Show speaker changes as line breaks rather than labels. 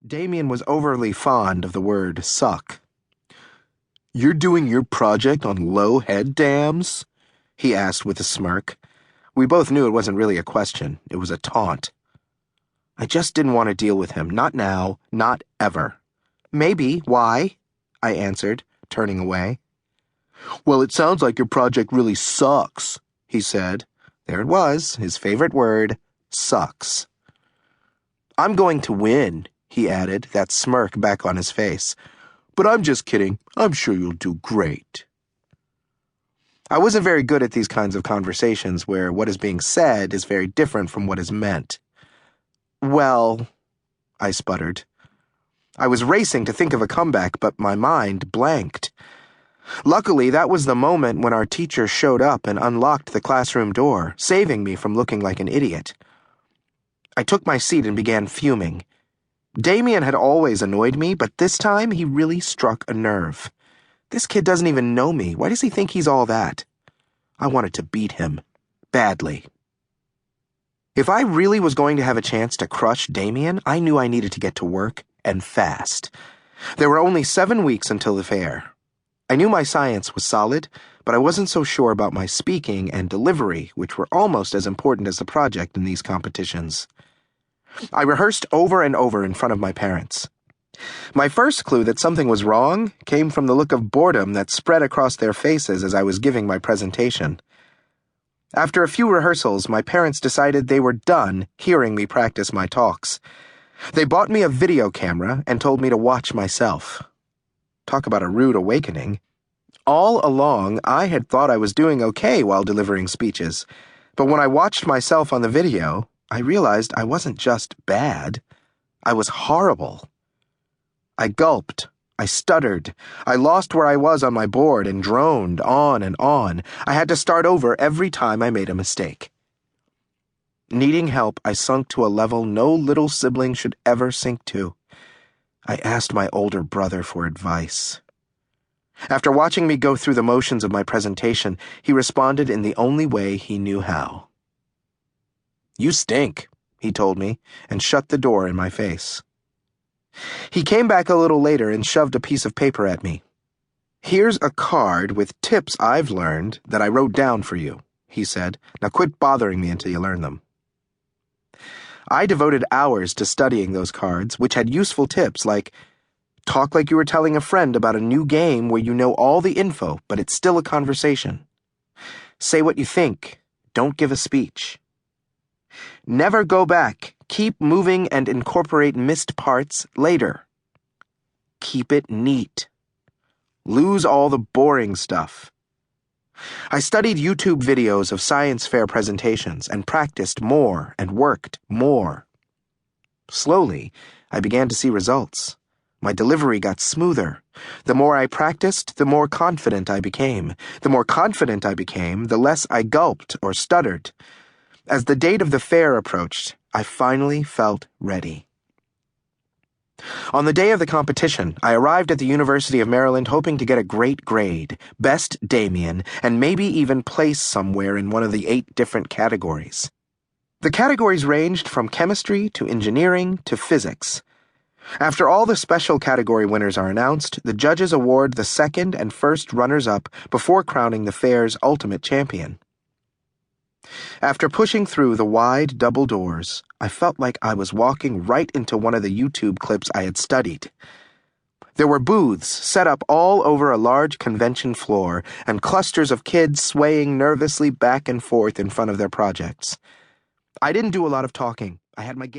Damien was overly fond of the word suck. "You're doing your project on low head dams?" he asked with a smirk. We both knew it wasn't really a question, it was a taunt. I just didn't want to deal with him, not now, not ever. "Maybe, why?" I answered, turning away. "Well, it sounds like your project really sucks," he said. There it was, his favorite word, sucks. "I'm going to win," he added, that smirk back on his face. "But I'm just kidding. I'm sure you'll do great." I wasn't very good at these kinds of conversations where what is being said is very different from what is meant. "Well," I sputtered. I was racing to think of a comeback, but my mind blanked. Luckily, that was the moment when our teacher showed up and unlocked the classroom door, saving me from looking like an idiot. I took my seat and began fuming. Damien had always annoyed me, but this time he really struck a nerve. This kid doesn't even know me. Why does he think he's all that? I wanted to beat him. Badly. If I really was going to have a chance to crush Damien, I knew I needed to get to work, and fast. There were only 7 weeks until the fair. I knew my science was solid, but I wasn't so sure about my speaking and delivery, which were almost as important as the project in these competitions. I rehearsed over and over in front of my parents. My first clue that something was wrong came from the look of boredom that spread across their faces as I was giving my presentation. After a few rehearsals, my parents decided they were done hearing me practice my talks. They bought me a video camera and told me to watch myself. Talk about a rude awakening. All along, I had thought I was doing okay while delivering speeches, but when I watched myself on the video, I realized I wasn't just bad. I was horrible. I gulped. I stuttered. I lost where I was on my board and droned on and on. I had to start over every time I made a mistake. Needing help, I sunk to a level no little sibling should ever sink to. I asked my older brother for advice. After watching me go through the motions of my presentation, he responded in the only way he knew how. "You stink," he told me, and shut the door in my face. He came back a little later and shoved a piece of paper at me. "Here's a card with tips I've learned that I wrote down for you," he said. "Now quit bothering me until you learn them." I devoted hours to studying those cards, which had useful tips like, talk like you were telling a friend about a new game where you know all the info, but it's still a conversation. Say what you think. Don't give a speech. Never go back. Keep moving and incorporate missed parts later. Keep it neat. Lose all the boring stuff. I studied YouTube videos of science fair presentations and practiced more and worked more. Slowly, I began to see results. My delivery got smoother. The more I practiced, the more confident I became. The more confident I became, the less I gulped or stuttered. As the date of the fair approached, I finally felt ready. On the day of the competition, I arrived at the University of Maryland hoping to get a great grade, best Damien, and maybe even place somewhere in one of the 8 different categories. The categories ranged from chemistry to engineering to physics. After all the special category winners are announced, the judges award the second and first runners-up before crowning the fair's ultimate champion. After pushing through the wide double doors, I felt like I was walking right into one of the YouTube clips I had studied. There were booths set up all over a large convention floor and clusters of kids swaying nervously back and forth in front of their projects. I didn't do a lot of talking. I had my game